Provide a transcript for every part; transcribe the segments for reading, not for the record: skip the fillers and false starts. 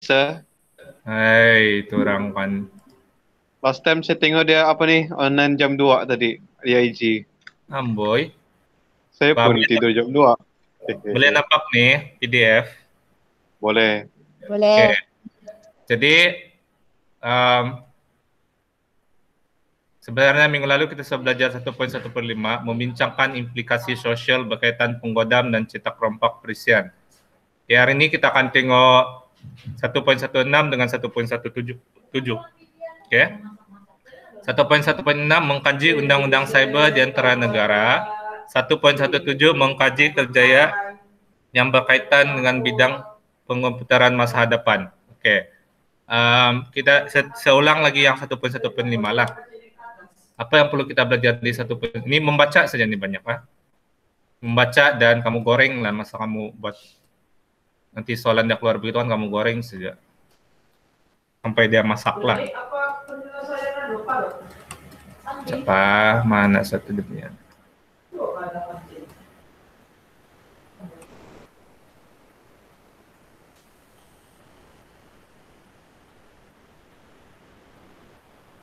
sir. Hai, itu orang kan. Last time saya tengok dia apa nih online jam 2 tadi di IG. Amboy. Saya pun Boleh, tidur jam 2. boleh nampak nih PDF. Boleh. Oke. Boleh. Jadi um, sebenarnya minggu lalu kita sudah belajar 1.1.5 membincangkan implikasi sosial berkaitan penggodam dan cetak rompak perisian. Ya, hari ini kita akan tengok 1.16 dengan 1.177. Oke. 1.1.6 mengkaji undang-undang cyber di antara negara. 1.17 mengkaji kerjaya yang berkaitan dengan bidang pengkomputeran masa hadapan. Oke. Kita seulang lagi yang 1.1.5 lah. Apa yang perlu kita belajar di ini membaca saja nih banyak lah. Membaca dan kamu goreng lah masa kamu buat nanti soalannya keluar begitu kan kamu goreng saja sampai dia masak lah. Siapa mana satu dunia?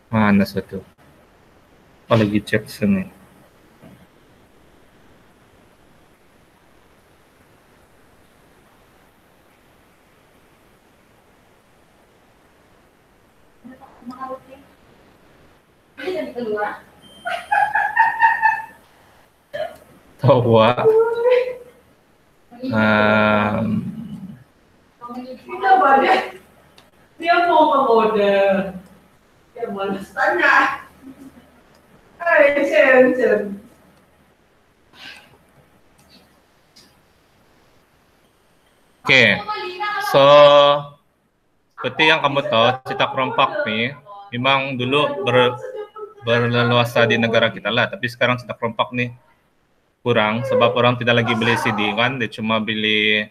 Mana satu? Oh, lagi cek sini. Tawa. Dia mau mengode. Dia malas tanya. Chen. Oke, so seperti yang kamu tahu, cetak rompak nih memang dulu berleluasa di negara kita lah, tapi sekarang cetak rompak nih kurang sebab orang tidak lagi beli CD kan, dia cuma beli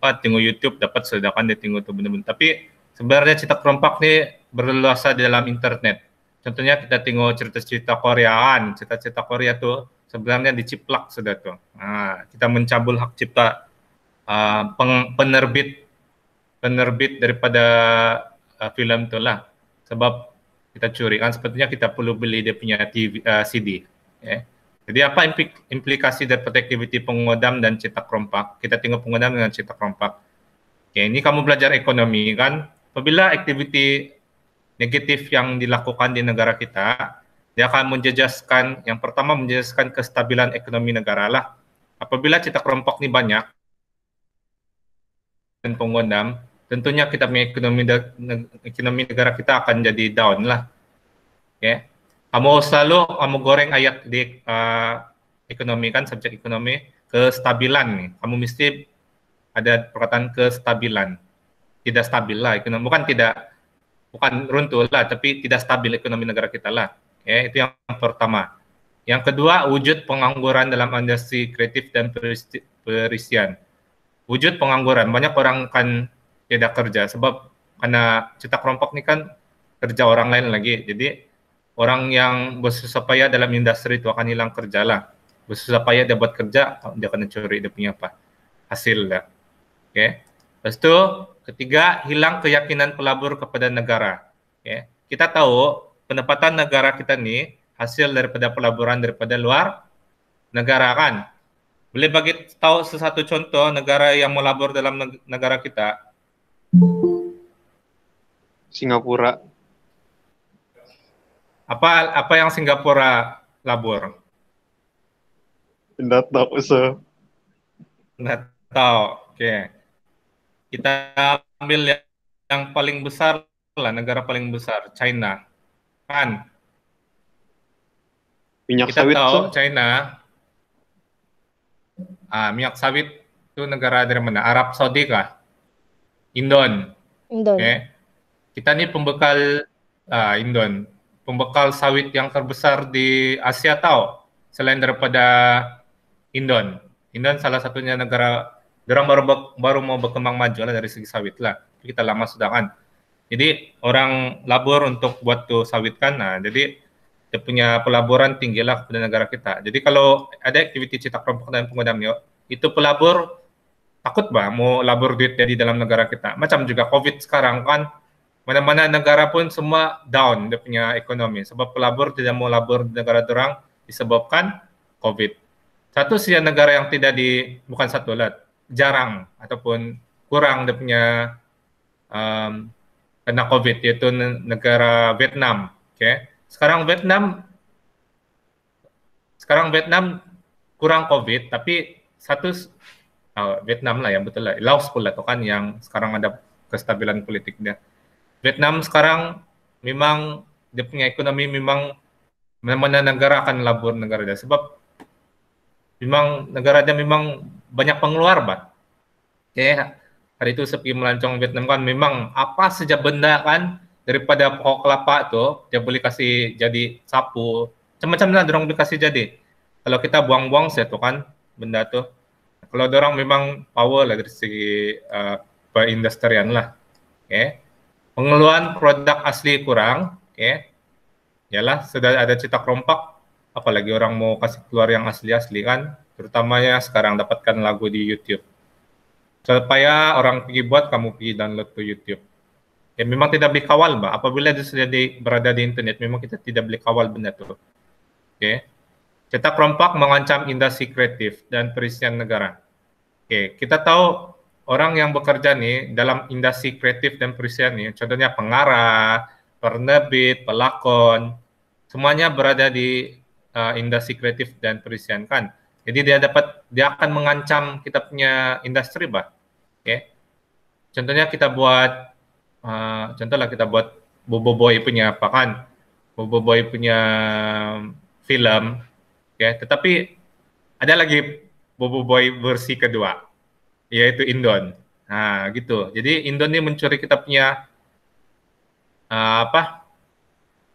tengok YouTube dapat sedangkan dia tengok tuh benar-benar. Tapi sebenarnya cetak rompak nih berleluasa di dalam internet. Contohnya kita tengok cerita-cerita Korea kan, cerita-cerita Korea tuh sebenarnya diciplak sudah tuh. Nah, kita mencabul hak cipta penerbit daripada film itu lah, sebab kita curi kan, sepertinya kita perlu beli dia punya CD. Ya. Jadi apa implikasi daripada aktiviti pengodam dan cetak rompak? Kita tengok pengodam dengan cetak rompak. Oke, ini kamu belajar ekonomi kan, apabila aktiviti negatif yang dilakukan di negara kita, dia akan menjejaskan, yang pertama menjejaskan kestabilan ekonomi negara lah. Apabila cetak rompak ini banyak dan pengodam, tentunya kita punya ekonomi negara kita akan jadi down lah. Oke. Kamu goreng ayat di ekonomi kan, subjek ekonomi, kestabilan nih. Kamu mesti ada perkataan kestabilan. Tidak stabil lah ekonomi, bukan runtuh lah, tapi tidak stabil ekonomi negara kita lah. Oke, itu yang pertama. Yang kedua, wujud pengangguran dalam industri kreatif dan perisian. Wujud pengangguran, banyak orang kan tidak kerja sebab karena cetak rompak ini kan kerja orang lain lagi. Jadi orang yang bersusah payah dalam industri itu akan hilang kerja lah. Bersusah payah dia buat kerja, dia akan curi dia punya apa? Hasil lah. Oke. Lepas itu ketiga, hilang keyakinan pelabur kepada negara. Oke. Kita tahu pendapatan negara kita nih hasil daripada pelaburan daripada luar negara kan. Boleh bagi tahu sesuatu contoh negara yang melabur dalam negara kita? Singapura. Apa yang Singapura labur? Tidak tahu, sir. Nggak tahu. Oke. Kita ambil yang paling besar lah, negara paling besar, China. Kan? Minyak Kita sawit, tahu sir. China, minyak sawit itu negara dari mana? Arab Saudi kah? Indon. Oke. Kita ini pembekal Indon. Pembekal sawit yang terbesar di Asia tahu, selain daripada Indon. Indon salah satunya negara, orang baru mau berkembang maju lah dari segi sawit lah. Kita lama sudah kan. Jadi orang labur untuk buat tuh sawit kan. Nah, jadi dia punya pelaburan tinggi lah kepada negara kita. Jadi kalau ada aktiviti cetak rompak dan pengodam itu pelabur takut bah mau labur duit di dalam negara kita. Macam juga COVID sekarang kan, mana-mana negara pun semua down dia punya ekonomi. Sebab pelabur tidak mau labur di negara orang disebabkan COVID. Satu sih negara yang tidak bukan satu lah, jarang ataupun kurang dia punya kena COVID, yaitu negara Vietnam. Okay. Sekarang Vietnam kurang COVID, tapi Vietnam lah yang betul lah, Laos pula tuh kan yang sekarang ada kestabilan politiknya. Vietnam sekarang memang dia punya ekonomi memang mana-mana negara akan labur negara dia, sebab memang negara dia memang banyak pengeluar bah. Hari itu sepi melancong Vietnam kan memang apa saja benda kan daripada pokok kelapa tuh dia boleh kasih jadi sapu, macam-macam lah dorong boleh kasih jadi. Kalau kita buang-buang saya tuh kan benda tuh. Kalau dorong memang power lah dari segi perindustrian lah. Pengeluaran produk asli kurang, yalah sudah ada cetak rompak, apalagi orang mau kasih keluar yang asli-asli kan, terutamanya sekarang dapatkan lagu di YouTube. Supaya orang pergi buat, kamu pergi download ke YouTube. Memang tidak boleh kawal, Mbak. Apabila dia sudah berada di internet, memang kita tidak boleh kawal benda itu. Cetak rompak mengancam industri kreatif dan perizinan negara. Kita tahu orang yang bekerja nih dalam industri kreatif dan perizinan nih, contohnya pengarah, penerbit, pelakon, semuanya berada di industri kreatif dan perizinan kan. Jadi dia akan mengancam kita punya industri bah. Contohnya kita buat kita buat Bobo Boy punya apa kan? Bobo Boy punya film, tetapi ada lagi Bobo Boy versi kedua, yaitu Indon. Nah, gitu. Jadi Indon ini mencuri kita punya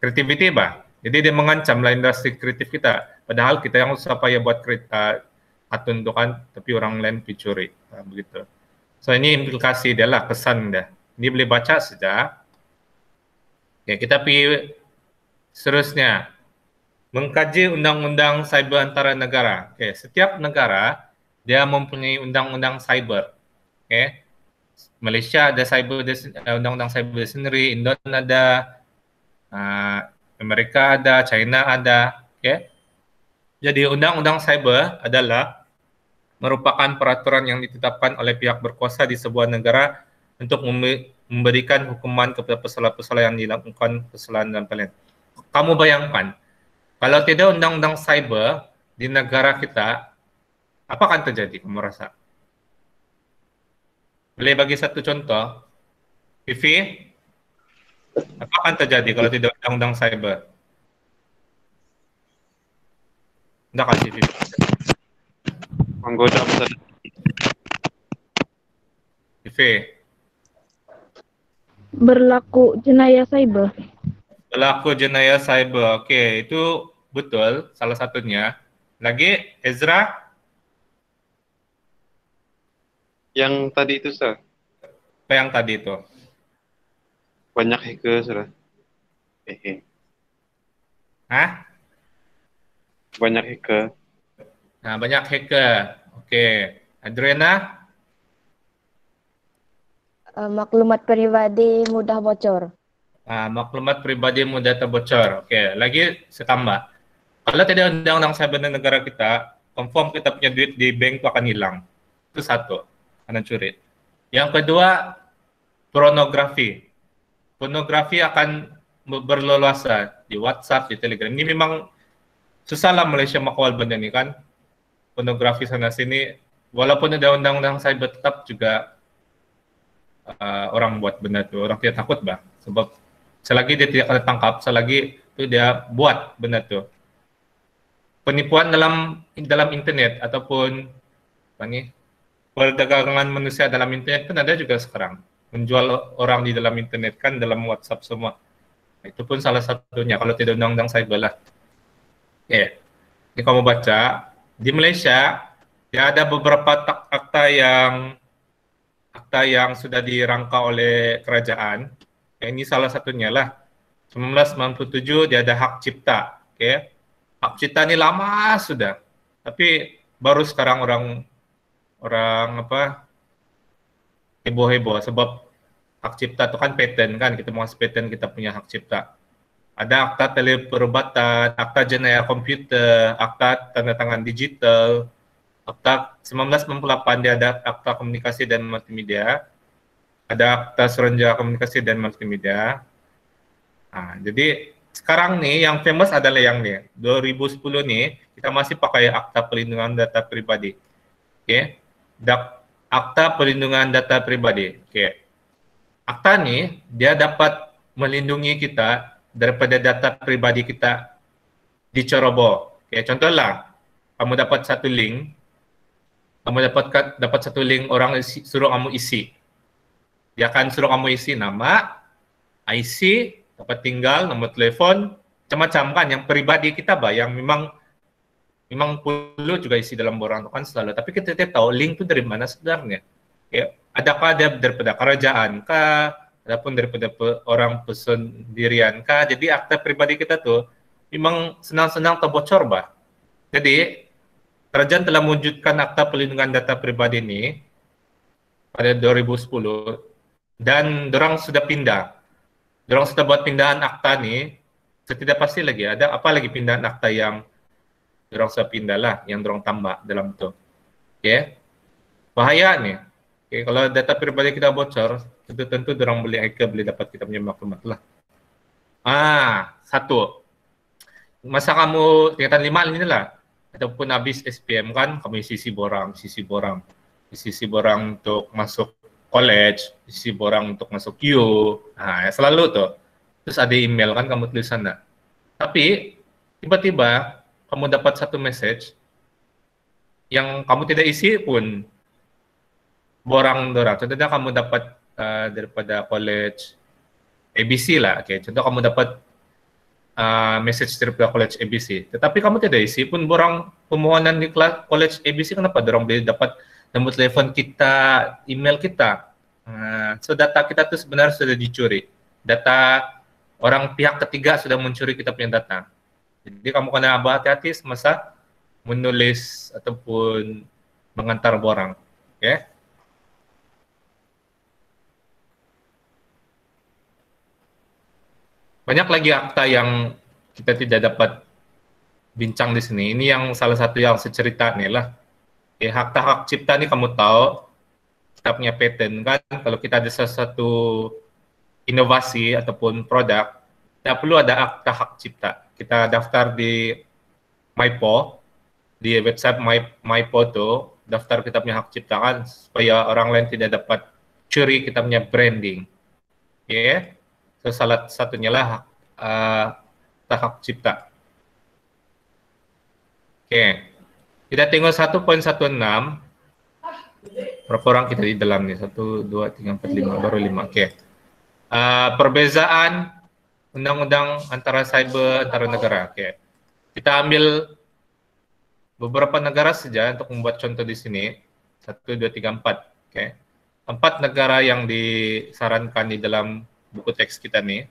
creativity bah. Jadi dia mengancam lah industri kreatif kita. Padahal kita yang usah payah buat kartun itu kan, tapi orang lain dicuri. Begitu. So ini implikasi dia lah, kesan dia. Ini boleh baca saja. Kita pergi seterusnya. Mengkaji undang-undang cyber antara negara. Setiap negara dia mempunyai undang-undang cyber. Malaysia ada undang-undang cyber sendiri, Indonesia ada, Amerika ada, China ada. Jadi undang-undang cyber adalah merupakan peraturan yang ditetapkan oleh pihak berkuasa di sebuah negara untuk memberikan hukuman kepada pesalah-pesalah yang dilakukan kesalahan dan pelanggaran. Kamu bayangkan, kalau tidak undang-undang cyber di negara kita, apa akan terjadi kamu rasa? Boleh bagi satu contoh? Vivi, apa akan terjadi kalau tidak undang-undang cyber? Tidak kasih Vivi. Menggoda masa Vivi. Berlaku jenayah cyber. Berlaku jenayah cyber. Oke, itu betul salah satunya. Lagi, Ezra? yang tadi itu, Sir. Apa yang tadi itu? Banyak hacker, Sir. Hah? Banyak hacker. Nah, banyak hacker. Oke. Adriana? Maklumat pribadi mudah bocor. Maklumat pribadi mudah terbocor. Oke, lagi saya tambah. Kalau tidak undang-undang cyber di negara kita, confirm kita punya duit di bank itu akan hilang. Itu satu, karena curi. Yang kedua, pornografi. Pornografi akan berleluasa di WhatsApp, di Telegram. Ini memang susah lah Malaysia makawal benda ini kan. Pornografi sana-sini, walaupun ada undang-undang cyber tetap juga orang buat benda itu. Orang tidak takut bah. Sebab selagi dia tidak akan tangkap, selagi itu dia buat benda itu. Penipuan dalam internet ataupun perdagangan manusia dalam internet pun ada juga sekarang. Menjual orang di dalam internet kan, dalam WhatsApp semua. Itu pun salah satunya kalau tidak undang-undang cyber lah. Ini kamu baca di Malaysia ya ada beberapa akta yang sudah dirangka oleh kerajaan. Ini salah satunya lah. 1997 dia ada hak cipta. Hak cipta ini lama sudah. Tapi baru sekarang orang heboh-heboh sebab hak cipta itu kan patent kan, kita mau ngasih patent kita punya hak cipta. Ada akta teleperubatan, akta jenayah komputer, akta tanda tangan digital, akta 1998 dia ada akta komunikasi dan multimedia, ada akta suruhanjaya komunikasi dan multimedia. Nah, jadi sekarang nih yang famous adalah yang nih 2010 nih kita masih pakai akta perlindungan data pribadi. Oke. Akta perlindungan data pribadi. Oke. Akta nih dia dapat melindungi kita daripada data pribadi kita diceroboh. Oke, contohlah kamu dapat satu link, dapat satu link orang suruh kamu isi. Dia akan suruh kamu isi nama, IC, tempat tinggal, nomor telepon, macam-macam kan yang pribadi kita yang memang perlu juga isi dalam borang itu kan selalu. Tapi kita tidak tahu link itu dari mana sebenarnya. Ya, adakah dia daripada kerajaan kah, adapun daripada orang pesendirian kah. Jadi akta pribadi kita tuh memang senang-senang terbocor bah. Jadi kerajaan telah mewujudkan akta perlindungan data pribadi ini pada 2010 dan dorang sudah pindah. Dorang sudah buat pindahan akta nih. Tidak pasti lagi ada apa lagi pindahan akta yang dorang sudah pindah lah, yang dorang tambah dalam itu. Oke. Bahaya nih. Oke, kalau data pribadi kita bocor, tentu dorang boleh hacker, boleh dapat kita punya maklumat lah. Satu. Masa kamu tingkatan 5 ini lah, ataupun habis SPM kan, kamu isi borang untuk masuk college, isi borang untuk masuk Q. Nah, selalu tuh. Terus ada email kan kamu tulis sana. Tapi tiba-tiba kamu dapat satu message yang kamu tidak isi pun borang dorang. Contohnya kamu dapat daripada college ABC lah. Oke, contoh kamu dapat message daripada college ABC. Tetapi kamu tidak isi pun borang permohonan di college ABC. Kenapa? Dorang boleh dapat nomor telepon kita, email kita. So data kita tuh sebenarnya sudah dicuri. Data orang pihak ketiga sudah mencuri kita punya data. Jadi kamu kena hati-hati semasa menulis ataupun mengantar borang. Oke? Banyak lagi akta yang kita tidak dapat bincang di sini. Ini yang salah satu yang secerita nih lah. Akta hak cipta ini kamu tahu, kita punya patent kan. Kalau kita ada sesuatu inovasi ataupun produk, tidak perlu ada akta hak cipta. Kita daftar di MyPo, di website MyPo itu, daftar kita punya hak cipta kan, supaya orang lain tidak dapat curi kita punya branding. Oke? So, salah satunya lah hak cipta. Oke, kita tengok 1.16. Berapa orang kita di dalam nih? 1, 2, 3, 4, 5, baru 5. Oke. Perbezaan undang-undang antara cyber antara negara. Oke. Kita ambil beberapa negara saja untuk membuat contoh di sini. 1, 2, 3, 4. Oke. 4 negara yang disarankan di dalam buku teks kita nih.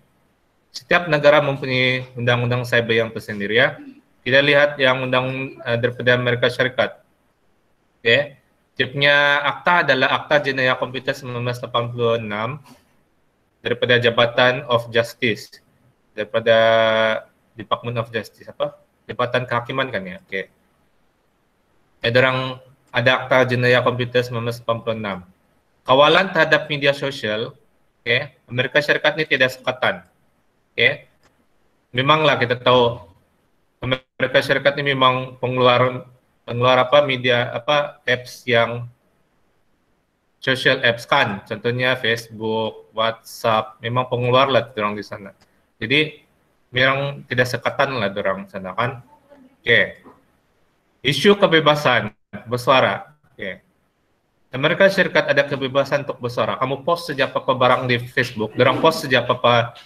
Setiap negara mempunyai undang-undang cyber yang tersendiri ya. Kita lihat yang daripada Amerika Syarikat. Oke. Dia punya akta adalah Akta Jenayah Komputer 1986 daripada Jabatan of Justice. Daripada Department of Justice apa? Jabatan Kehakiman kan ya. Oke. Ada Akta Jenayah Komputer 1986. Kawalan terhadap media sosial. Oke, Amerika Syarikat ini tidak sekatan. Oke, memanglah kita tahu Amerika Syarikat ini memang penggeluar media apps yang social apps kan, contohnya Facebook, WhatsApp, memang pengeluar lah orang di sana. Jadi memang tidak sekatan lah orang sana kan. Oke, isu kebebasan bersuara. Oke. Amerika Syarikat ada kebebasan untuk bersuara. Kamu post saja apa barang di Facebook, dorang post saja apa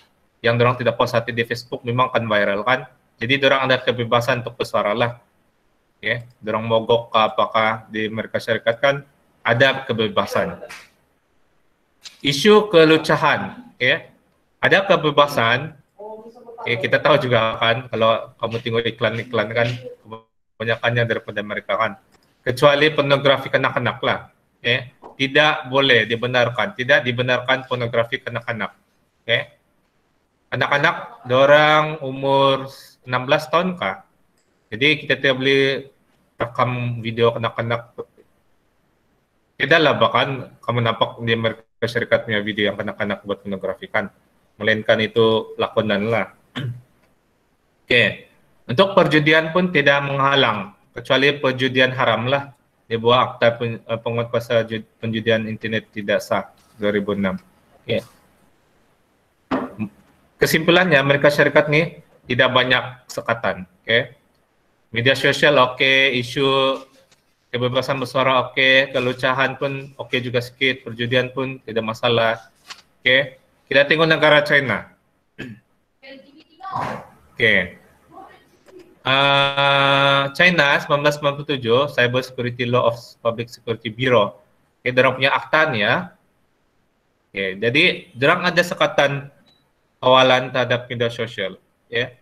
yang dorang tidak post hati di Facebook memang akan viral kan. Jadi dorang ada kebebasan untuk bersuara lah. Oke, dorang mogok apakah di Amerika Syarikat kan ada kebebasan. Isu kelucahan, oke. Ada kebebasan. Oke, kita tahu juga kan kalau kamu tengok iklan-iklan kan kebanyakannya daripada mereka kan. Kecuali pornografi kanak-kanak lah. tidak boleh dibenarkan, tidak dibenarkan pornografi kanak-kanak. Oke. Anak-anak dorang umur 16 tahun kah? Jadi kita tidak boleh rekam video kanak-kanak. Tidaklah bahkan kamu nampak di Amerika Serikat punya video yang kanak-kanak buat pornografi kan. Melainkan itu lakonan lah. Oke. Untuk perjudian pun tidak menghalang, kecuali perjudian haram lah. Di bawah Akta Penguatkuasaan Penjudian Internet Tidak Sah 2006. Oke. Kesimpulannya, Amerika Serikat nih tidak banyak sekatan. Oke. Media sosial oke, isu kebebasan bersuara oke, kelucahan pun oke juga sedikit, perjudian pun tidak masalah. Oke. Kita tengok negara China. Oke. China 1997 Cyber Security Law of Public Security Bureau. Oke, dorang punya akta nih ya. Oke, jadi dorang ada sekatan kawalan terhadap media sosial, ya.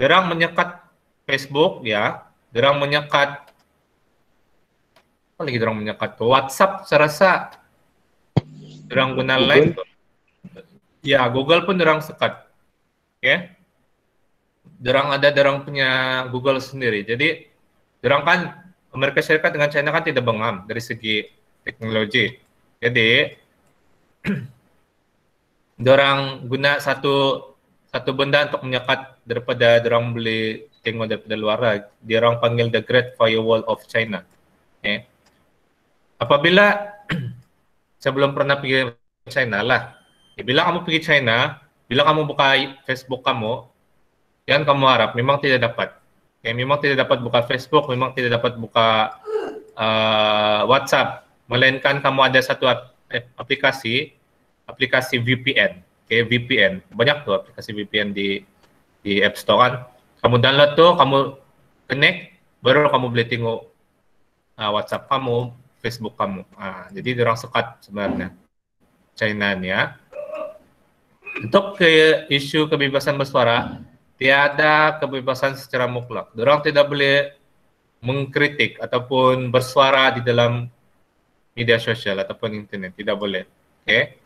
Dorang menyekat Facebook, ya. Dorang menyekat apa lagi dorang menyekat tuh? WhatsApp, saya rasa dorang guna lain tuh. Ya, Google pun dorang sekat, ya. Dorang punya Google sendiri. Jadi dorang kan Amerika Serikat dengan China kan tidak bengam dari segi teknologi. Jadi dorang guna satu benda untuk menyekat daripada dorang boleh tengok daripada luar. Dia orang panggil the Great Firewall of China. Okay. Apabila saya belum pernah pergi China lah. Bila kamu pergi China, bila kamu buka Facebook kamu, jangan kamu harap memang tidak dapat. Okay, memang tidak dapat buka Facebook, memang tidak dapat buka WhatsApp, melainkan kamu ada satu aplikasi VPN. Okay, VPN. Banyak tuh aplikasi VPN di App Store kan. Kamu download tuh, kamu connect, baru kamu boleh tengok WhatsApp kamu, Facebook kamu. Jadi orang sekat sebenarnya China nih ya. Untuk isu kebebasan bersuara, tiada kebebasan secara mutlak. Orang tidak boleh mengkritik ataupun bersuara di dalam media sosial ataupun internet, tidak boleh. Okay.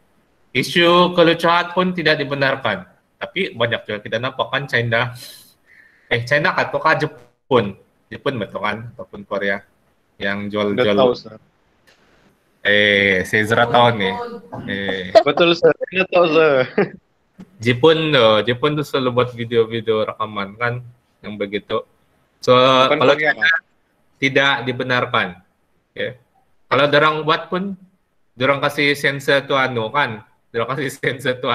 Isu kelucuan pun tidak dibenarkan. Tapi banyak juga kita nampak kan China. China atau Jepun. Jepun betul kan? Ataupun Korea. Yang jual-jual. Saya tahu nih. Betul, sir. Saya tahu, sir. Jepun tuh selalu buat video-video rekaman kan. Yang begitu. So, Bukan kalau Korea, China tidak dibenarkan. Okay. Kalau dorang buat pun, dorang kasih sensor tuh kan. Dorang kasih sensor tuh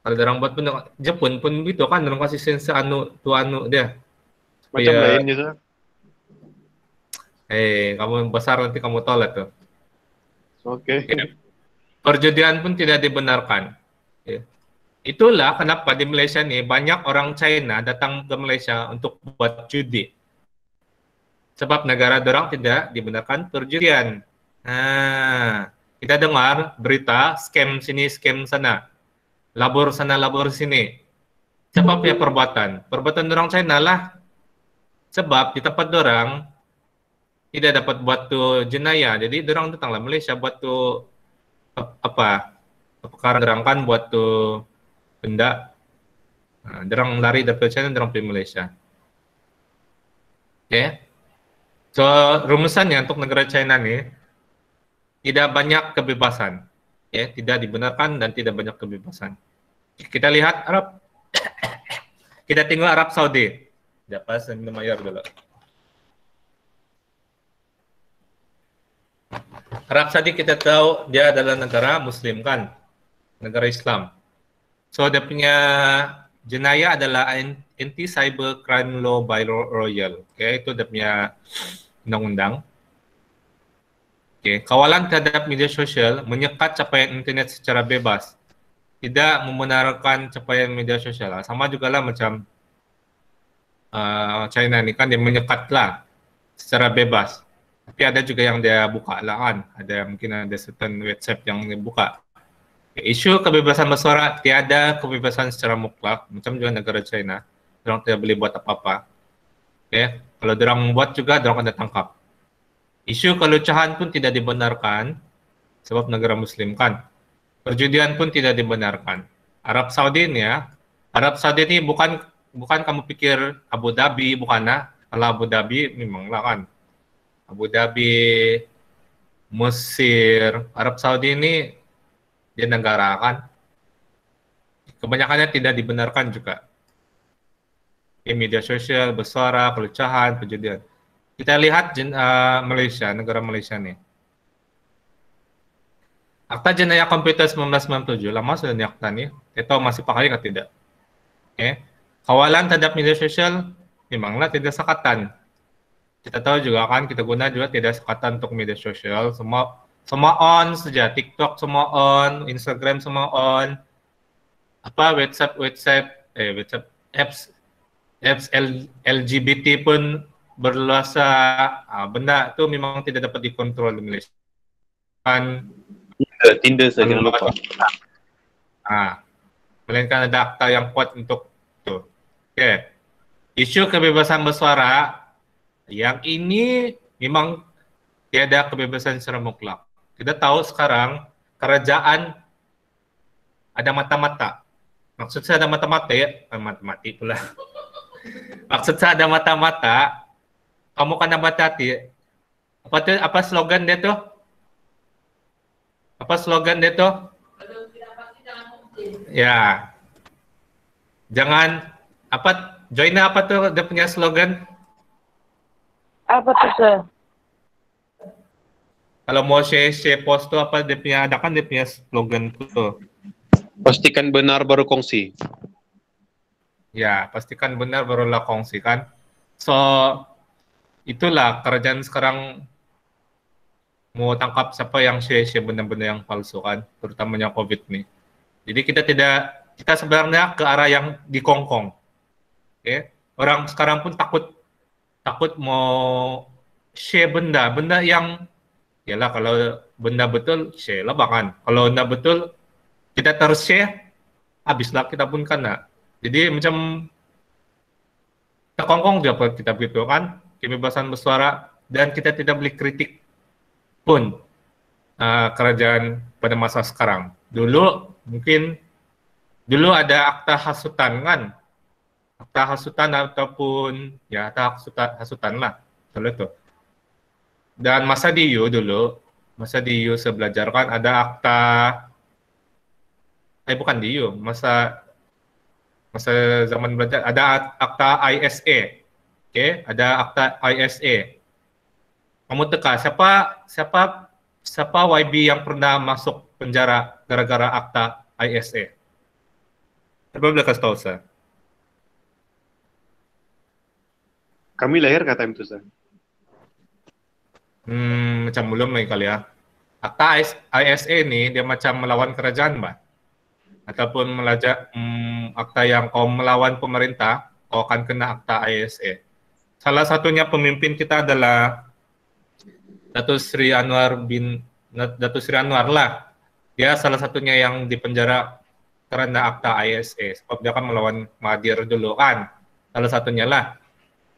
Kalau dorang buat pun Jepun pun gitu kan, dorang kasih sensor dia. Macam lain gitu. Kamu besar nanti kamu tolak tuh. Oke. Okay. Perjudian pun tidak dibenarkan. Okay. Itulah kenapa di Malaysia nih banyak orang China datang ke Malaysia untuk buat judi. Sebab negara dorang tidak dibenarkan perjudian. Kita dengar berita scam sini, scam sana. Labor sana, labor sini. Siapa punya perbuatan? Perbuatan orang China lah. Sebab di tempat dorang tidak dapat buat tu jenayah. Jadi dorang datanglah Malaysia buat tu perkara dorang kan buat tu benda. Dorang lari dari China, dorang pergi Malaysia. Oke. Okay. So rumusannya untuk negara China nih tidak banyak kebebasan. Ya, tidak dibenarkan dan tidak banyak kebebasan. Kita lihat Arab. Kita tengok Arab Saudi. Dapat saya minum air dulu. Arab Saudi kita tahu dia adalah negara Muslim kan, negara Islam. So dia punya jenayah adalah Anti Cyber Crime Law by Royal. Okay, itu dia punya undang-undang. Okay. Kawalan terhadap media sosial menyekat capaian internet secara bebas, tidak membenarkan capaian media sosial. Sama juga lah macam China ini kan dia menyekat lah secara bebas. Tapi ada juga yang dia buka lah kan. Ada mungkin ada certain website yang dia buka. Okay. Isu kebebasan bersuara, tiada kebebasan secara mutlak. Macam juga negara China, orang tidak boleh buat apa-apa. Okay. Kalau orang buat juga, orang akan ditangkap. Isu kelucahan pun tidak dibenarkan, sebab negara Muslim kan. Perjudian pun tidak dibenarkan. Arab Saudi ini ya, Arab Saudi ini bukan kamu pikir Abu Dhabi, bukan ya. Kalau Abu Dhabi memanglah kan. Abu Dhabi, Mesir, Arab Saudi ini dia negara kan. Kebanyakannya tidak dibenarkan juga. Di media sosial, bersuara, pelucahan, perjudian. Kita lihat Malaysia, negara Malaysia nih. Akta Jenayah Komputer 1997, lama sudah nih akta nih. Kita tahu masih pakai atau tidak? Okay. Kawalan terhadap media sosial, memanglah tidak sekatan. Kita tahu juga kan, kita guna juga tidak sekatan untuk media sosial. Semua on saja, TikTok semua on, Instagram semua on. WhatsApp, apps LGBT pun berluasa. Benda itu memang tidak dapat dikontrol di Malaysia. Tinder saja jangan lupa. Melainkan ada akta yang kuat untuk itu. Oke. Isu kebebasan bersuara yang ini memang tiada kebebasan secara mutlak. Kita tahu sekarang kerajaan ada mata-mata. Maksud saya ada mata-mata ya, mati pula. Maksud saya ada mata-mata. Kamu kan hati. Apa slogan dia tuh? Apa slogan dia tuh? Ya. Jangan Joina apa tuh dia punya slogan? Apa tuh, Sir? Kalau mau share post tuh apa dia punya, ada kan dia punya slogan tuh. Pastikan benar baru kongsi. Ya, pastikan benar barulah kongsi kan. So, itulah kerajaan sekarang mau tangkap siapa yang share benda-benda yang palsu kan, terutamanya COVID nih. Jadi kita sebenarnya ke arah yang dikongkong. Oke. Orang sekarang pun takut mau share benda yang yalah kalau benda betul share lah bahkan. Kalau benda betul kita terus share, habislah kita pun kena. Jadi macam terkongkong juga kita begitu kan, kebebasan bersuara, dan kita tidak boleh kritik pun kerajaan pada masa sekarang. Dulu ada akta hasutan kan, akta hasutan ataupun ya akta hasutan lah, betul itu. Dan masa di U saya belajar kan ada akta, bukan di U, masa zaman belajar ada akta ISA, oke, ada akta ISA. Kamu teka siapa YB yang pernah masuk penjara gara-gara akta ISA? Coba boleh kasih tahu saya. Kami lahir kata itu saya. Macam belum nih kali ya. Akta ISA ini dia macam melawan kerajaan, Mbak. Ataupun akta yang kau melawan pemerintah, kau akan kena akta ISA. Salah satunya pemimpin kita adalah Datuk Sri Anwar lah. Dia salah satunya yang dipenjara karena akta ISA. Sebab dia kan melawan Mahathir dulu kan. Salah satunya lah.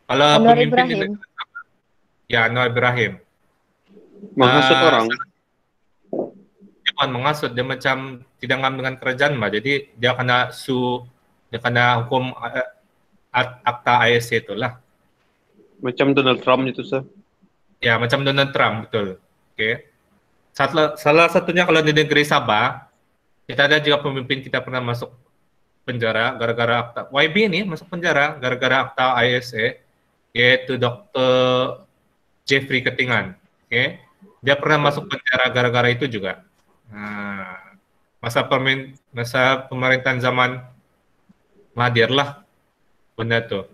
Kalau Anwar pemimpin Ibrahim. Ya, Anwar Ibrahim. Menghasut orang. Dia bukan menghasut, dia macam tidak ngam dengan kerajaan, Mbak. Jadi dia kena hukum akta ISA itulah. Macam Donald Trump itu sah. Ya, macam Donald Trump, betul. Oke. Salah satunya kalau di negeri Sabah, kita ada juga pemimpin kita pernah masuk penjara gara-gara akta. YB ini masuk penjara gara-gara akta ISA, yaitu Dr. Jeffrey Ketingan. Oke. Dia pernah masuk penjara gara-gara itu juga. Nah, masa pemerintahan zaman Mahathir lah benda tuh.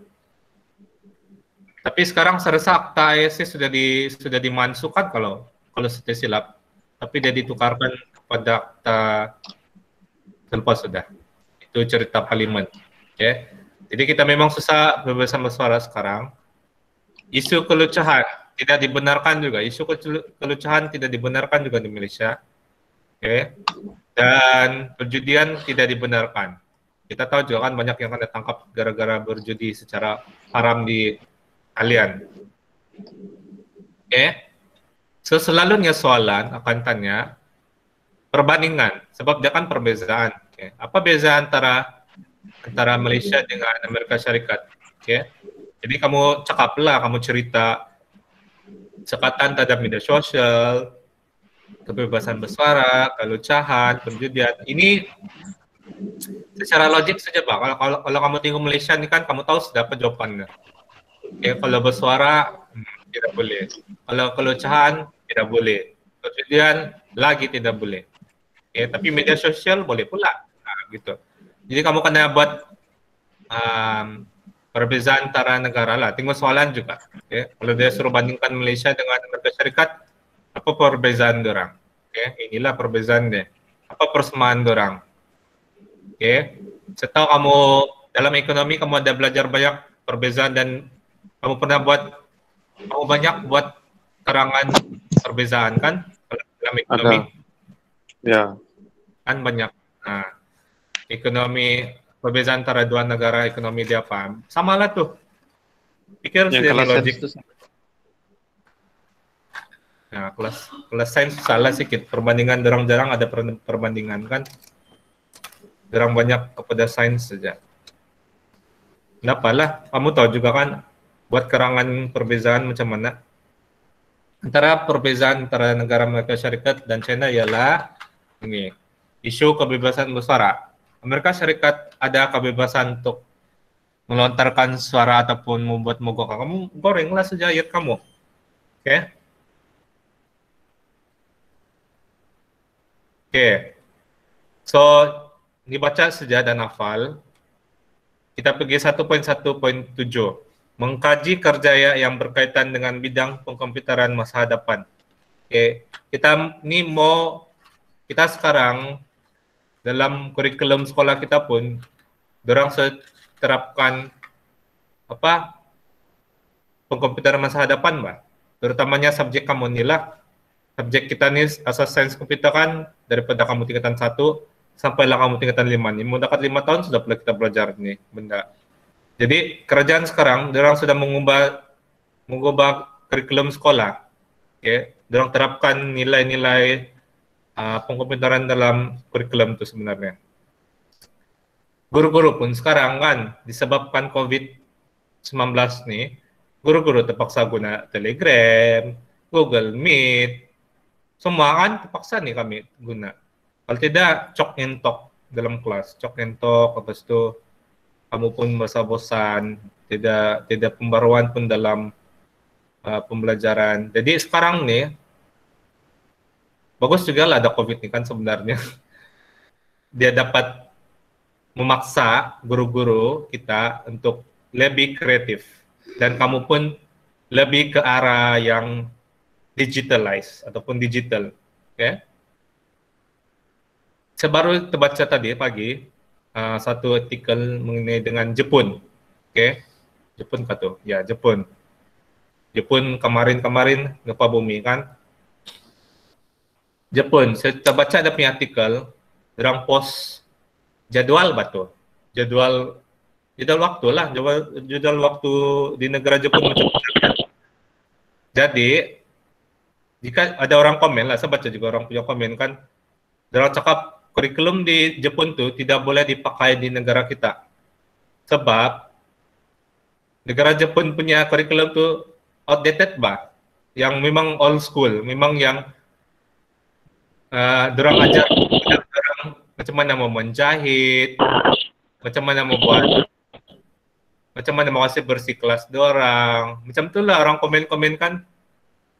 Tapi sekarang saya rasa akta ISA sudah dimansuhkan kalau saya silap. Tapi dia ditukarkan kepada akta selepas sudah. Itu cerita parlimen. Okay. Jadi kita memang susah bersama suara sekarang. Isu kelucahan tidak dibenarkan juga. Isu kelucahan tidak dibenarkan juga di Malaysia. Okay. Dan perjudian tidak dibenarkan. Kita tahu juga kan banyak yang akan ditangkap gara-gara berjudi secara haram di kalian. Oke. So selalunya soalan akan tanya perbandingan, sebab dia kan perbezaan. Okay. Apa beza antara Malaysia dengan Amerika Syarikat? Okay. Jadi kamu cakaplah, kamu cerita sekatan terhadap media sosial, kebebasan bersuara, kelucahan, perjudian. Ini secara logik saja, Pak. Kalau kamu tengok Malaysia ini kan kamu tahu sudah apa jawabannya. Okay. Kalau bersuara tidak boleh. Kalau kelucahan tidak boleh. Perjudian lagi tidak boleh. Okay. Tapi media sosial boleh pula. Nah, gitu. Jadi kamu kena buat perbezaan antara negara lah. Tengok soalan juga. Okay. Kalau dia suruh bandingkan Malaysia dengan Amerika Syarikat, apa perbezaan dorang? Okay. Inilah perbezaan dia. Apa persamaan dorang? Okay. Setahu kamu dalam ekonomi kamu ada belajar banyak perbezaan dan kamu pernah kamu banyak buat karangan perbezaan kan dalam ekonomi? Ya. Kan banyak. Nah, ekonomi perbezaan antara dua negara ekonomi dia apa? Sama lah tuh. Pikir Yang sendiri kelas logik. itu. Nah, kelas sains salah sedikit. Perbandingan dorang jarang ada perbandingan kan. Dorang banyak kepada sains saja. Kenapa lah? Kamu tahu juga kan buat kerangan perbezaan macam mana? Antara perbezaan antara negara Amerika Syarikat dan China ialah ini, isu kebebasan bersuara. Amerika Syarikat ada kebebasan untuk melontarkan suara ataupun membuat mogok. Kamu gorenglah saja ayat kamu. Oke? Oke. So, dibaca saja dan hafal. Kita pergi 1.1.7. Mengkaji kerjaya yang berkaitan dengan bidang pengkomputeran masa hadapan. Oke, kita sekarang dalam kurikulum sekolah kita pun dorang terapkan apa pengkomputeran masa hadapan, Mbak. Terutamanya subjek kamu inilah. Subjek kita nih asas sains komputer kan daripada kamu tingkatan 1 sampailah kamu tingkatan 5 nih. Mau dekat 5 tahun sudah pula kita belajar nih benda. Jadi kerajaan sekarang dorang sudah mengubah kurikulum sekolah. Okay. Dorang terapkan nilai-nilai pengkomputeran dalam kurikulum itu sebenarnya. Guru-guru pun sekarang kan disebabkan COVID-19 nih, guru-guru terpaksa guna Telegram, Google Meet, semua kan terpaksa nih kami guna. Kalau tidak, chalk and talk dalam kelas, chalk and talk, habis itu kamu pun bosan-bosan, tidak pembaruan pun dalam pembelajaran. Jadi sekarang nih, bagus juga lah ada COVID ini kan sebenarnya. Dia dapat memaksa guru-guru kita untuk lebih kreatif. Dan kamu pun lebih ke arah yang digitalize ataupun digital. Okay? Saya baru terbaca tadi pagi satu artikel mengenai dengan Jepun. Okay? Jepun kata, ya Jepun. Jepun kemarin gempa bumi kan. Jepun, saya terbaca ada punya artikel, dorang post jadwal batu. Jadwal waktu lah, jadwal waktu di negara Jepun macam mana. Jadi, jika ada orang komen lah, saya baca juga orang punya komen kan, dorang cakap kurikulum di Jepun tuh tidak boleh dipakai di negara kita. Sebab negara Jepun punya kurikulum tuh outdated bah, yang memang old school, memang yang dorang ajar dorang macam mana mau menjahit, macam mana mau buat, macam mana mau kasih bersih kelas dorang, macam itulah orang komen-komen kan.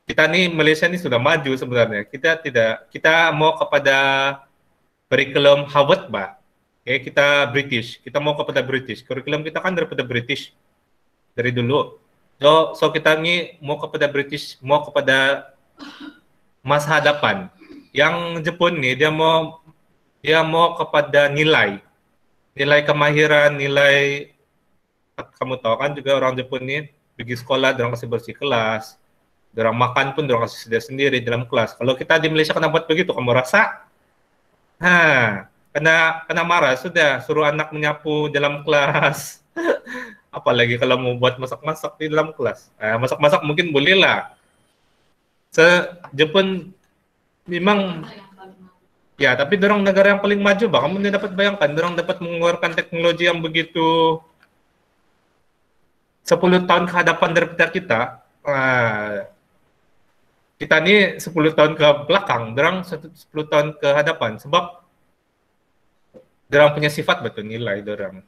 Kita nih Malaysia nih sudah maju sebenarnya. Kita mau kepada kurikulum Harvard bah. Okay, kita British, kita mau kepada British. Kurikulum kita kan daripada British dari dulu. So kita nih mau kepada British, mau kepada masa hadapan. Yang Jepun nih dia mau kepada nilai kemahiran, nilai, kamu tahu kan juga orang Jepun nih pergi sekolah, dorang kasih bersih kelas, dorang makan pun dorang kasih sedia sendiri dalam kelas. Kalau kita di Malaysia kena buat begitu, kamu rasa? Kena marah sudah, suruh anak menyapu dalam kelas. Apalagi kalau mau buat masak-masak di dalam kelas. Masak-masak mungkin boleh lah. Jepun memang ya, tapi dorong negara yang paling maju, bah. Kamu dapat bayangkan, dorong dapat mengeluarkan teknologi yang begitu 10 tahun ke hadapan daripada kita. Kita ini 10 tahun ke belakang, dorong 10 tahun ke hadapan, sebab dorong punya sifat betul nilai dorong.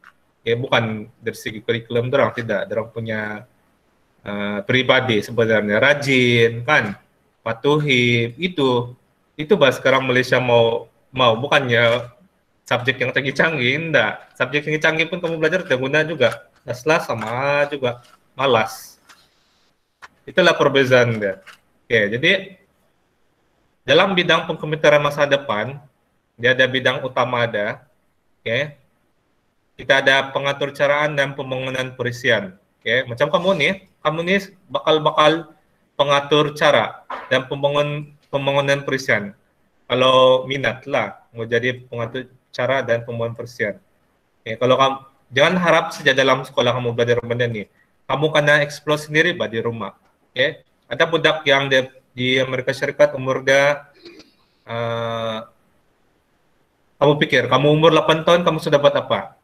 Ya, bukan dari segi kurikulum dorong, tidak. Dorong punya pribadi sebenarnya, rajin, kan, patuhi, itu bah sekarang Malaysia mau bukannya subjek yang canggih, enggak. Subjek yang canggih pun kamu belajar tidak guna juga. Aslah sama juga malas. Itulah perbedaan dia. Oke, jadi dalam bidang pengkomputeran masa depan, dia ada bidang utama ada. Oke. Kita ada pengatur caraan dan pembangunan perizinan. Oke, macam kamu nih bakal pengatur cara dan pembangunan perizinan. Kalau minat lah mau jadi pengatur cara dan pembangunan perizinan. Oke, kalau kamu jangan harap saja dalam sekolah kamu belajar benda nih. Kamu kena explore sendiri bah di rumah. Oke, ada budak yang di Amerika Serikat umur dia kamu pikir kamu umur 8 tahun kamu sudah buat apa?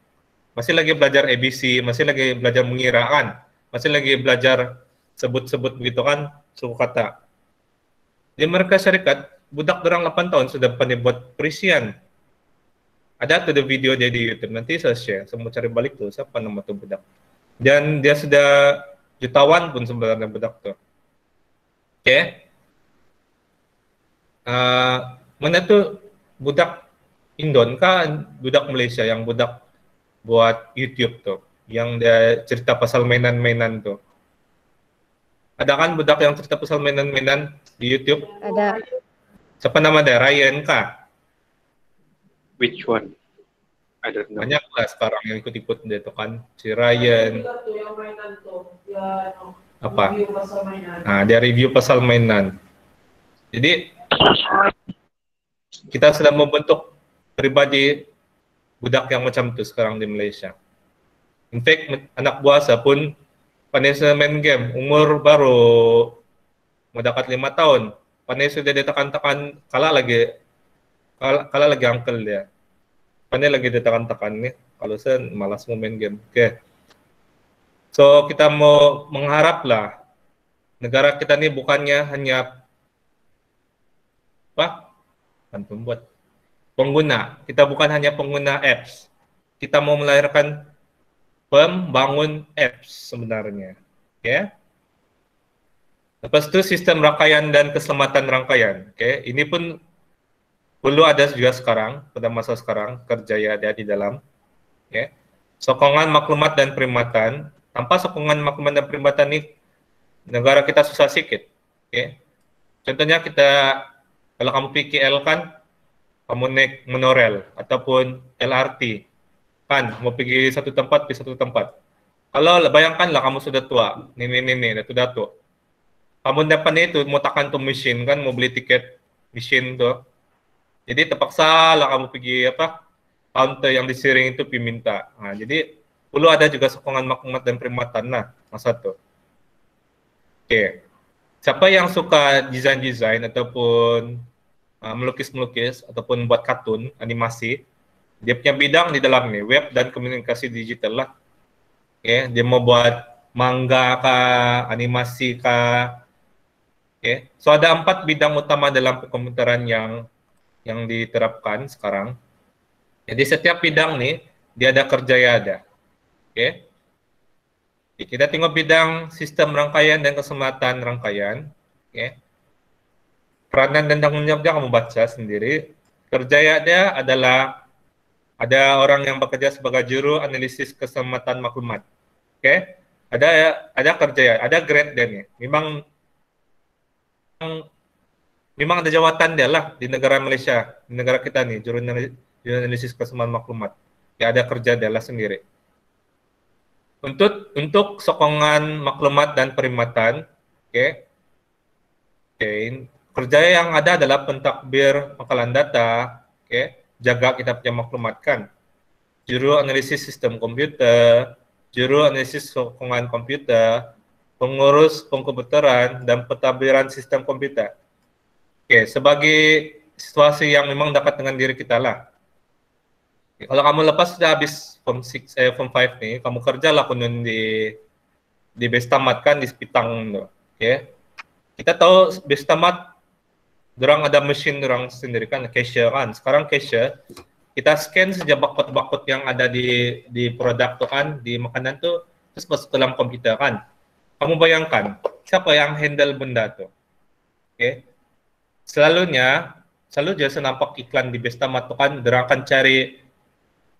Masih lagi belajar ABC, masih lagi belajar mengira kan? Masih lagi belajar sebut-sebut begitu kan, suku kata. Di Amerika Serikat, budak dorang 8 tahun sudah pandai buat perizinan. Ada tuh video dia di YouTube, nanti saya share, saya mau cari balik tuh, siapa nama tuh budak. Dan dia sudah jutawan pun sebenarnya budak tuh. Oke. Mana tuh budak Indon kan, budak Malaysia yang budak buat YouTube tuh, yang dia cerita pasal mainan-mainan tuh. Ada kan budak yang cerita pasal mainan-mainan di YouTube? Ada. Siapa nama dia? Ryan kah? Which one? I don't know. Banyak lah sekarang yang ikut-ikut dia tuh kan, si Ryan. Yang mainan tuh, ya, Apa? review pasal mainan. Nah, dia review pasal mainan. Jadi kita sedang membentuk pribadi budak yang macam itu sekarang di Malaysia. In fact, anak buah saya pun pandai main game, umur baru mendekat 5 tahun. Pandai sudah ditekan-tekan, kalah lagi uncle dia. Pandai lagi ditekan-tekan nih, kalau saya malas mau main game. Oke. So, kita mau mengharap lah, negara kita ini bukannya hanya pembuat pengguna. Kita bukan hanya pengguna apps. Kita mau melahirkan pembangun apps sebenarnya. Ya. Lepas itu sistem rangkaian dan keselamatan rangkaian. Oke, ini pun perlu ada juga sekarang, pada masa sekarang, kerjaya ada di dalam. Ya. Sokongan maklumat dan perimatan. Tanpa sokongan maklumat dan perimatan ini, negara kita susah sedikit. Oke. Contohnya kita, kalau kamu PKL kan, kamu naik monorail ataupun LRT, kan mau pergi satu tempat ke satu tempat. Kalau bayangkanlah kamu sudah tua, nenek datuk, kamu dapat itu mau tekan tuh mesin kan, mau beli tiket mesin tuh, jadi terpaksa lah kamu pergi counter yang disiring itu minta. Nah, jadi perlu ada juga sokongan maklumat dan perimatan lah masa tuh. Oke, siapa yang suka desain ataupun melukis ataupun buat kartun, animasi, dia punya bidang di dalam nih, web dan komunikasi digital lah. Oke, dia mau buat manga kah, animasi kah. Oke, so ada 4 bidang utama dalam komputeran yang diterapkan sekarang. Jadi setiap bidang nih, dia ada kerjanya ada. Oke. Kita tengok bidang sistem rangkaian dan keselamatan rangkaian. Oke. Peranan dan tanggung jawab dia kamu baca sendiri. Kerja dia adalah ada orang yang bekerja sebagai juru analisis keselamatan maklumat. Oke, ada kerja, ada grade dia nih. Memang ada jawatan dia lah di negara Malaysia, di negara kita nih, juru analisis keselamatan maklumat. Ya ada kerja dia lah sendiri. Untuk sokongan maklumat dan perimatan, oke. Kerja yang ada adalah pentadbir pangkalan data, jaga kita punya maklumat kan. Juru analisis sistem komputer, juru analisis sokongan komputer, pengurus pengkomputeran dan pentadbiran sistem komputer. Oke, sebagai situasi yang memang dekat dengan diri kita lah. Oke, kalau kamu lepas sudah habis form 5 nih, kamu kerjalah kunun di Bestamat kan di Sepitang tuh. Oke. Kita tahu Bestamat dorang ada mesin dorang sendiri kan, cashier kan. Sekarang cashier kita scan saja barcode-barcode yang ada di produk tuh kan, di makanan tuh, terus masuk ke dalam komputer kan. Kamu bayangkan, siapa yang handle benda tuh? Oke. Selalu jasa nampak iklan di Bestamat tuh kan, dorang akan cari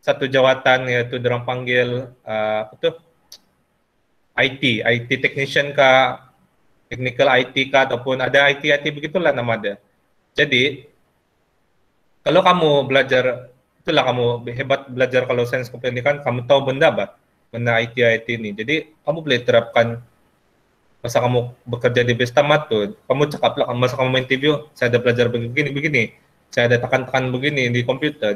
satu jawatan yaitu dorang panggil apa tuh? IT technician kah, technical IT kah, ataupun ada IT begitulah nama dia. Jadi kalau kamu belajar, itulah kamu hebat belajar kalau sains komputer ini kan, kamu tahu benda IT ini. Jadi kamu boleh terapkan masa kamu bekerja di Bestamat tuh, kamu cakap lah, masa kamu main TV, saya ada belajar begini, saya ada tekan-tekan begini di komputer.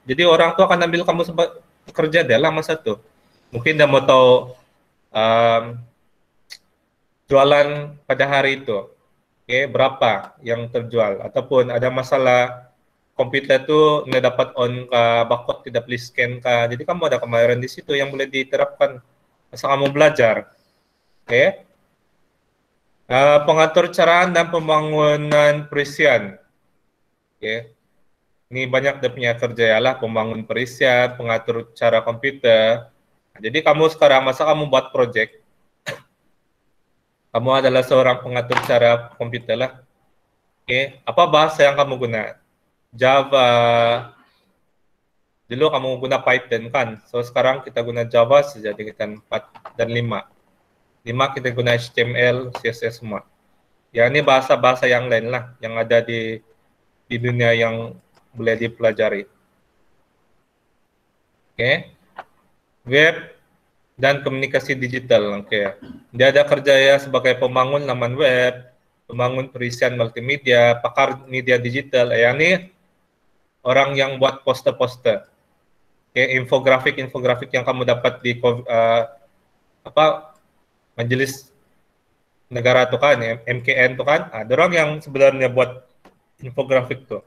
Jadi orang tuh akan ambil kamu sebagai pekerja dalam masa tuh. Mungkin dia mau tahu jualan pada hari itu, oke, berapa yang terjual, ataupun ada masalah komputer tuh nggak dapat on ke barcode, tidak boleh scan ke. Jadi kamu ada kemahiran di situ yang boleh diterapkan masa kamu belajar, oke. Pengatur caraan dan pembangunan perisian, oke. Ini banyak dia punya kerja ya lah, pembangun perisian, pengatur cara komputer. Jadi kamu sekarang masa kamu buat project, kamu adalah seorang pengatur cara komputer lah. Oke, apa bahasa yang kamu guna? Java. Dulu kamu guna Python kan? So sekarang kita guna Java saja dengan 4 dan 5. 5 kita guna HTML, CSS semua. Ya ini bahasa-bahasa yang lain lah, yang ada di dunia yang boleh dipelajari. Oke. Web dan komunikasi digital. Oke. Dia ada kerja ya sebagai pembangun laman web, pembangun perisian multimedia, pakar media digital. Ya ini orang yang buat poster-poster. Oke, infografik yang kamu dapat di Majelis Negara tuh kan, MKN tuh kan. Ada orang yang sebenarnya buat infografik tuh.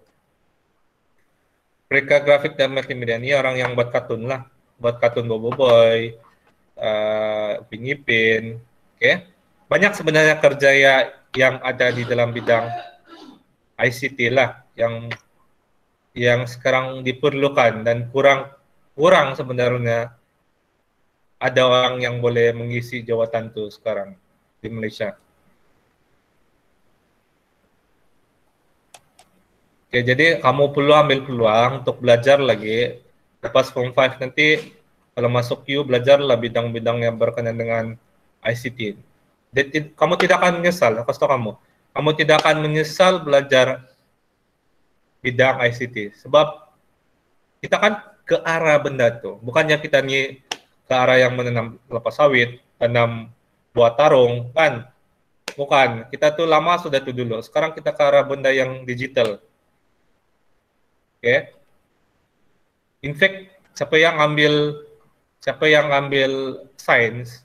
Mereka grafik dan multimedia ini orang yang buat kartun lah, buat kartun Boboiboy, Upin Ipin, oke. Banyak sebenarnya kerja ya yang ada di dalam bidang ICT lah, yang sekarang diperlukan dan kurang sebenarnya ada orang yang boleh mengisi jawatan tuh sekarang di Malaysia. Oke, jadi kamu perlu ambil peluang untuk belajar lagi. Lepas Form 5 nanti, kalau masuk U, belajarlah bidang-bidang yang berkenaan dengan ICT. Kamu tidak akan menyesal, aku kasih tahu kamu. Kamu tidak akan menyesal belajar bidang ICT. Sebab kita kan ke arah benda tuh. Bukannya kita nih ke arah yang menanam kelapa sawit, tanam buah tarung, kan? Bukan. Kita tuh lama sudah tuh dulu. Sekarang kita ke arah benda yang digital. Oke. In fact, siapa yang ambil sains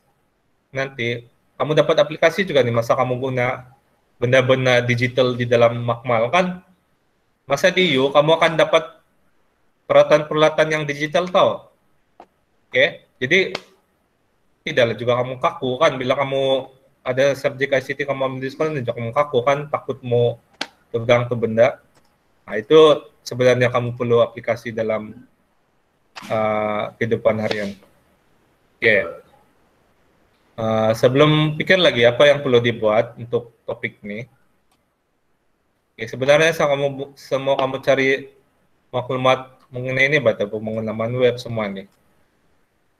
nanti kamu dapat aplikasi juga nih masa kamu guna benda-benda digital di dalam makmal kan. Masa di U kamu akan dapat peralatan-peralatan yang digital tau. Oke. Jadi tidaklah juga kamu kaku kan bila kamu ada subjek ICT kamu ambil di sekolah juga kamu kaku kan, takut mau pegang ke benda. Nah, itu sebenarnya kamu perlu aplikasi dalam kehidupan harian. Oke. Sebelum pikir lagi apa yang perlu dibuat untuk topik ini. Oke, sebenarnya semua kamu cari maklumat mengenai ini baca pembangunan laman web semua nih.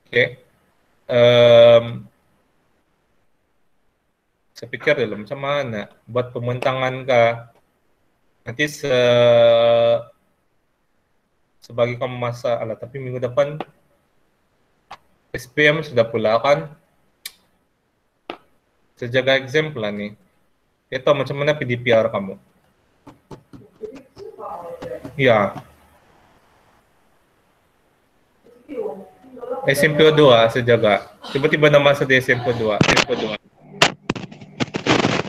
Oke. Saya pikir dulu macam mana buat pembentangan kah? Nanti sebagai kamu masalah, tapi minggu depan SPM sudah pula kan. Sejaga example lah nih. Kita tahu macam mana PDPR kamu. Ya. SMP 2 sejaga. Tiba-tiba nama saya SMP 2.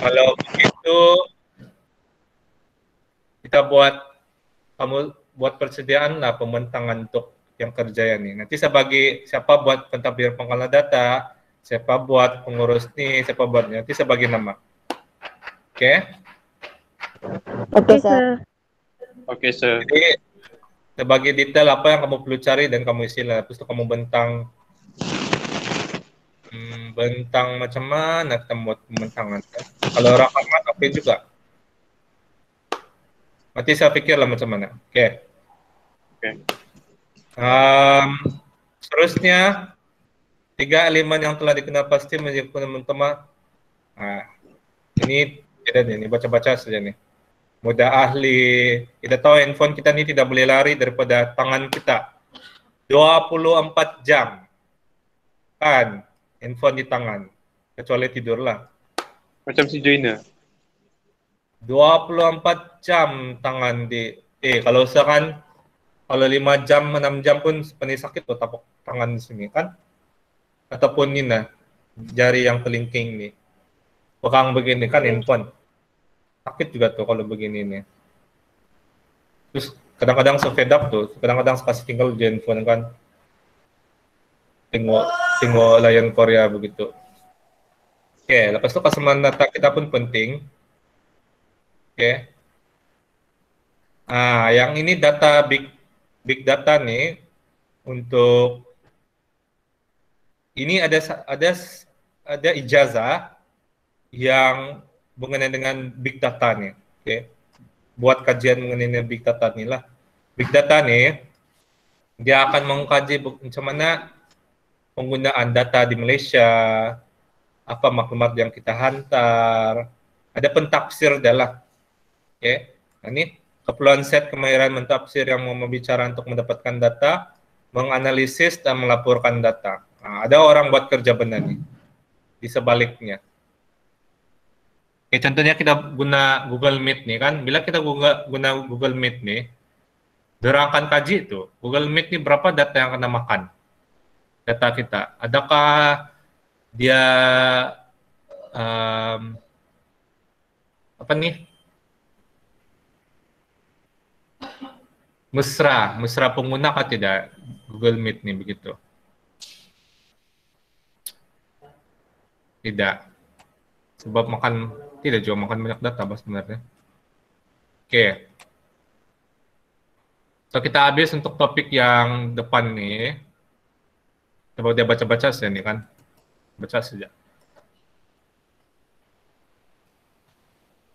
Kalau begitu kita kamu buat persediaan lah pembentangan untuk yang kerja nih. Nanti siapa buat pentadbir pengolahan data, siapa buat pengurus nih, siapa buat nanti saya bagi nama. Oke? Oke, Sir. Oke, sir. Jadi sebagai detail apa yang kamu perlu cari dan kamu isi lah. Terus kamu bentang macam mana kita buat pembentangan. Kalau rakaman oke juga. Nanti saya pikir lah macam mana. Oke. Oke. Seterusnya 3 elemen yang telah dikenal pasti menjadi teman-teman. Nah, ini tidak ini baca-baca saja nih. Mudah ahli. Kita tahu handphone kita ini tidak boleh lari daripada tangan kita. 24 jam. Kan, handphone di tangan. Kecuali tidurlah. Macam si Joiner. 24 jam tangan kalau usahakan kalau 5 jam, 6 jam pun sepenuhnya sakit tuh tapak tangan di sini kan. Ataupun ini nah, jari yang kelingking nih. Pegang begini kan handphone. Sakit juga tuh kalau begini nih. Terus kadang-kadang fed up tuh, kadang-kadang kasih tinggal di handphone kan. Tengok layan Korea begitu. Oke, lepas itu kesamaan data kita pun penting. Oke. Yang ini data big data nih untuk ini ada ijazah yang mengenai dengan big data nih. Oke. Buat kajian mengenai big data nih lah. Big data nih dia akan mengkaji macam mana penggunaan data di Malaysia, apa maklumat yang kita hantar, ada pentafsir adalah. Oke. Ini keperluan set kemahiran mentafsir yang mau berbicara untuk mendapatkan data, menganalisis dan melaporkan data. Ada orang buat kerja benar nih. Di sebaliknya. Oke, contohnya kita guna Google Meet nih kan. Bila kita guna Google Meet nih, dorang akan kaji itu. Google Meet nih berapa data yang kena makan. Data kita. Adakah dia apa nih? mesra pengguna kah tidak Google Meet nih begitu? Tidak. Sebab tidak juga makan banyak data sebenarnya. Oke. So kita habis untuk topik yang depan nih. Coba dia baca-baca saja nih kan. Baca saja.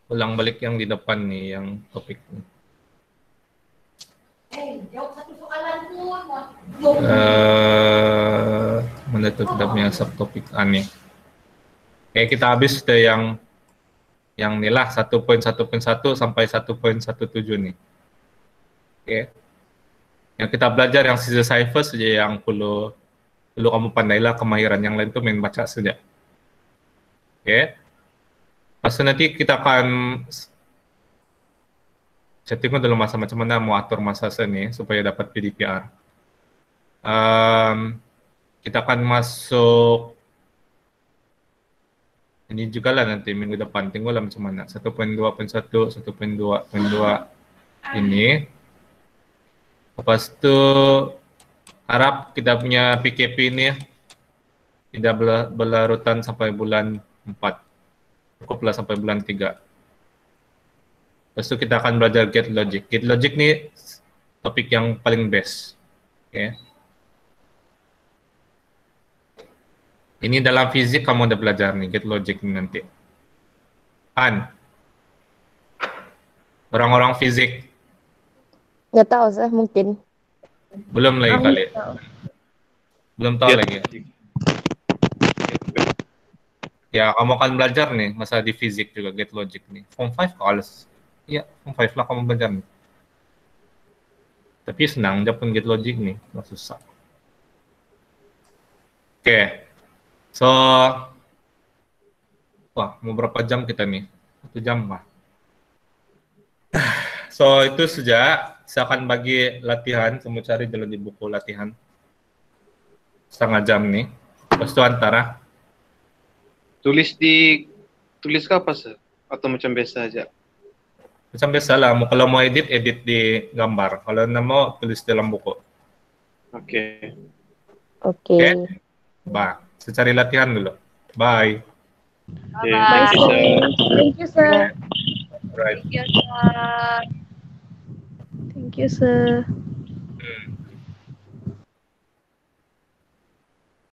Ulang balik yang di depan nih, yang topik nih. Jawab satu soalan pun. Mana tuh kita punya subtopik aneh. Oke, kita habis sudah yang inilah 1.1.1 sampai 1.17 nih. Oke. Yang kita belajar yang Caesar cipher saja yang perlu kamu pandailah, kemahiran yang lain tuh main baca saja. Oke. Pas nanti kita akan setting dalam masa macam mana mau atur masa seni supaya dapat PDPR. Kita akan masuk ini juga lah nanti minggu depan. Tunggu lah macam mana. 1.2.1, 1.2.2 ini. Lepas itu harap kita punya PKP ini tidak berlarutan sampai bulan 4. Cukuplah sampai bulan 3. Lepas itu kita akan belajar Get Logic. Get Logic ini topik yang paling best. Okay. Ini dalam fizik kamu udah belajar nih, Get Logic ini nanti. Orang-orang fizik. Nggak tahu sih, mungkin. Belum lagi kali. Belum tahu lagi. Ya, kamu akan belajar nih, masa di fizik juga Get Logic nih. Form 5 kalau iya, Form 5 lah kamu belajar nih. Tapi senang aja pun Get Logic nih, nggak susah. Oke. So, wah, mau berapa jam kita nih? 1 jam lah. So, itu saja. Saya akan bagi latihan, kamu cari dulu di buku latihan. Setengah jam nih. Lepas itu antara. Tulis ke apa, sir? Atau macam biasa aja? Macam biasa lah, kalau mau edit di gambar. Kalau nggak mau tulis dalam buku. Oke. Oke. Oke. Bah, secari latihan dulu. Bye. Oke, Bye, thank you, sir. sir. Thank you, sir. Right. Thank you, sir. Thank you, sir.